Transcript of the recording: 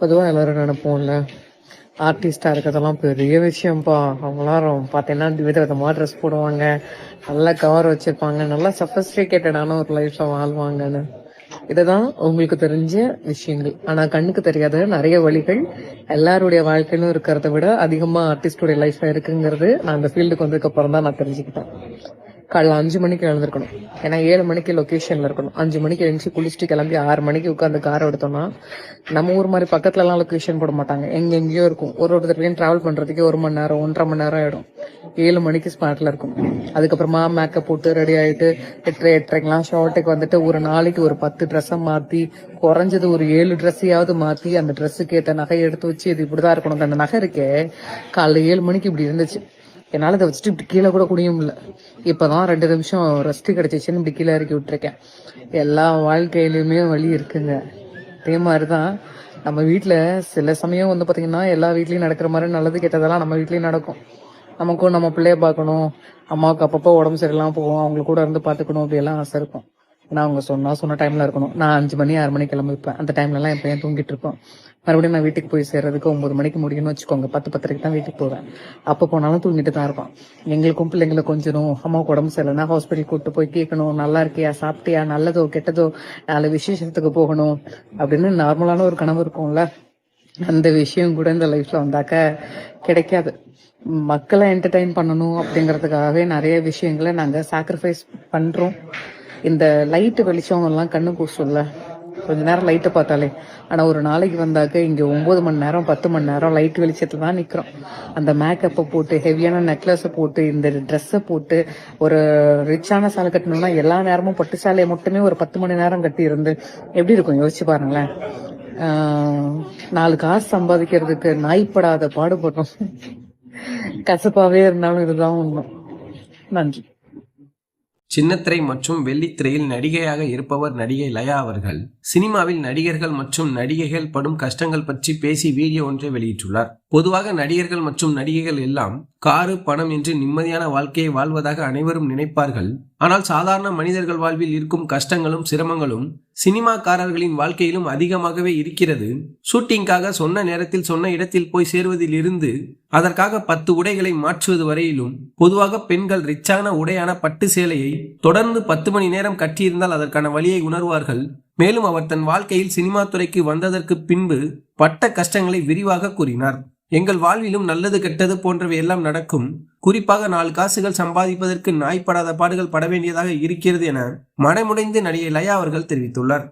பொதுவாக எல்லாரும் நினைப்போம்ல, ஆர்டிஸ்டா இருக்கிறதெல்லாம் பெரிய விஷயம்ப்பா. அவங்களாம் பார்த்தீங்கன்னா விதவிதமா ட்ரெஸ் போடுவாங்க, நல்லா கவர் வச்சிருப்பாங்க, நல்லா சஃபஸ்டிகேட்டடான ஒரு லைஃப்பை வாழ்வாங்கன்னு. இதுதான் உங்களுக்கு தெரிஞ்ச விஷயங்கள். ஆனா கண்ணுக்கு தெரியாத நிறைய வழிகள் எல்லாருடைய வாழ்க்கையிலும் இருக்கிறத விட அதிகமா ஆர்டிஸ்டோடைய லைஃப்ல இருக்குங்கிறது நான் இந்த ஃபீல்டுக்கு வந்ததுக்கு அப்புறம் தான் நான் தெரிஞ்சுக்கிட்டேன். காலைல 5 மணிக்கு எழுந்திருக்கணும். ஏன்னா 7 மணிக்கு லொக்கேஷன்ல இருக்கணும். 5 மணிக்கு எழுந்துச்சு குளிச்சுட்டு கிளம்பி 6 மணிக்கு உட்காந்து கார் எடுத்தோம்னா, நம்ம ஊர் மாதிரி பக்கத்துலலாம் லொக்கேஷன் போட மாட்டாங்க. எங்கெங்கேயோ இருக்கும். ஒரு தடவையும் டிராவல் பண்றதுக்கே 1 மணி நேரம் 1.5 மணி நேரம் ஆயிடும். 7 மணிக்கு ஸ்பாட்ல இருக்கும். அதுக்கப்புறமா மேக்கப் போட்டு ரெடி ஆயிட்டு 8:30 ஷார்ட்டுக்கு வந்துட்டு ஒரு நாளைக்கு ஒரு 10 ட்ரெஸ்ஸை மாத்தி, குறைஞ்சது ஒரு 7 ட்ரெஸ்ஸையாவது மாத்தி அந்த ட்ரெஸ்ஸுக்கு ஏற்ற நகையை எடுத்து வச்சு இது இப்படிதான் இருக்கணும். அந்த நகை இருக்கே காலைல 7 மணிக்கு இப்படி இருந்துச்சு. என்னால் இதை வச்சுட்டு இப்படி கீழே கூட குடியும் இல்லை. இப்போதான் 2 நிமிஷம் ரெஸ்ட் கிடைச்சிச்சுன்னு இப்படி கீழே இறக்கி விட்டுருக்கேன். எல்லா வாழ்க்கையிலுமே வழி இருக்குங்க. அதே மாதிரிதான் நம்ம வீட்டில் சில சமயம் வந்து பார்த்தீங்கன்னா எல்லா வீட்லையும் நடக்கிற மாதிரி நல்லது கெட்டதெல்லாம் நம்ம வீட்லேயும் நடக்கும். நமக்கும் நம்ம பிள்ளைய பார்க்கணும், அம்மாவுக்கு அப்பப்போ உடம்பு சரியில்லாமல் போகும், அவங்களுக்கு கூட இருந்து பார்த்துக்கணும், அப்படியெல்லாம் ஆசை இருக்கும். ஏன்னா அவங்க சொன்ன டைம்ல இருக்கணும். நான் 5 மணி 6 மணிக்கு கிளம்பிப்பேன். அந்த டைம்லலாம் என் பையன் தூங்கிட்டு இருப்போம். மறுபடியும் நான் வீட்டுக்கு போய் சேர்றதுக்கு 9 மணிக்கு முடியும்னு வச்சுக்கோங்க. 10:10 தான் வீட்டுக்கு போவேன். அப்போ போனாலும் தூங்கிட்டு தான் இருப்பான். எங்களுக்கும் பிள்ளைங்களை கொஞ்சணும், அம்மாவுக்கு உடம்பு சரியில்லைன்னா ஹாஸ்பிட்டல் கூப்பிட்டு போய் கேட்கணும், நல்லா இருக்கியா, சாப்பிட்டியா, நல்லதோ கெட்டதோ, 4 விசேஷத்துக்கு போகணும் அப்படின்னு நார்மலான ஒரு கனவு இருக்கும்ல. அந்த விஷயம் கூட இந்த லைஃப்ல வந்தாக்க கிடைக்காது. மக்களை என்டர்டைன் பண்ணணும் அப்படிங்கிறதுக்காகவே நிறைய விஷயங்களை நாங்கள் சாக்ரிஃபைஸ் பண்றோம். இந்த லைட்டு வெளிச்சம் எல்லாம் கண்ணு கூசும்ல, கொஞ்ச நேரம் லைட்டை பார்த்தாலே. ஆனால் ஒரு நாளைக்கு வந்தாக்க இங்கே 9 மணி நேரம் 10 மணி நேரம் லைட் வெளிச்சத்தில் தான் நிற்கிறோம். அந்த மேக்கப்பை போட்டு ஹெவியான நெக்லஸை போட்டு இந்த ட்ரெஸ்ஸை போட்டு ஒரு ரிச்சான சாலை கட்டணும்னா எல்லா நேரமும் பட்டு சாலையை மட்டுமே ஒரு 10 மணி நேரம் கட்டி இருந்து எப்படி இருக்கும் யோசிச்சு பாருங்களேன். 4 காசு சம்பாதிக்கிறதுக்கு நாய்ப்படாத பாடுபடுறோம். கசப்பாவே இருந்தாலும் இதுதான் உண்மை. நன்றி. சின்னத்திரை மற்றும் வெள்ளித்திரையில் நடிகையாக இருப்பவர் நடிகை லயா அவர்கள் சினிமாவில் நடிகர்கள் மற்றும் நடிகைகள் படும் கஷ்டங்கள் பற்றி பேசி வீடியோ ஒன்றை வெளியிட்டுள்ளார். பொதுவாக நடிகர்கள் மற்றும் நடிகைகள் எல்லாம் காரு பணம் என்று நிம்மதியான வாழ்க்கையை வாழ்வதாக அனைவரும் நினைப்பார்கள். ஆனால் சாதாரண மனிதர்கள் வாழ்வில் இருக்கும் கஷ்டங்களும் சிரமங்களும் சினிமாக்காரர்களின் வாழ்க்கையிலும் அதிகமாகவே இருக்கிறது. ஷூட்டிங்காக சொன்ன நேரத்தில் சொன்ன இடத்தில் போய் சேருவதில் இருந்து அதற்காக 10 உடைகளை மாற்றுவது வரையிலும், பொதுவாக பெண்கள் ரிச்சான உடையான பட்டு சேலையை தொடர்ந்து 10 மணி நேரம் கட்டியிருந்தால் அதற்கான வலியை உணர்வார்கள். மேலும் அவர் தன் வாழ்க்கையில் சினிமா துறைக்கு வந்ததற்கு பின்பு பட்ட கஷ்டங்களை விரிவாக கூறினார். எங்கள் வாழ்விலும் நல்லது கெட்டது போன்றவை எல்லாம் நடக்கும். குறிப்பாக 4 காசுகள் சம்பாதிப்பதற்கு நாய்ப்படாத பாடுகள் பட வேண்டியதாக இருக்கிறது என மனமுடைந்து நடிகை லயா அவர்கள் தெரிவித்துள்ளார்.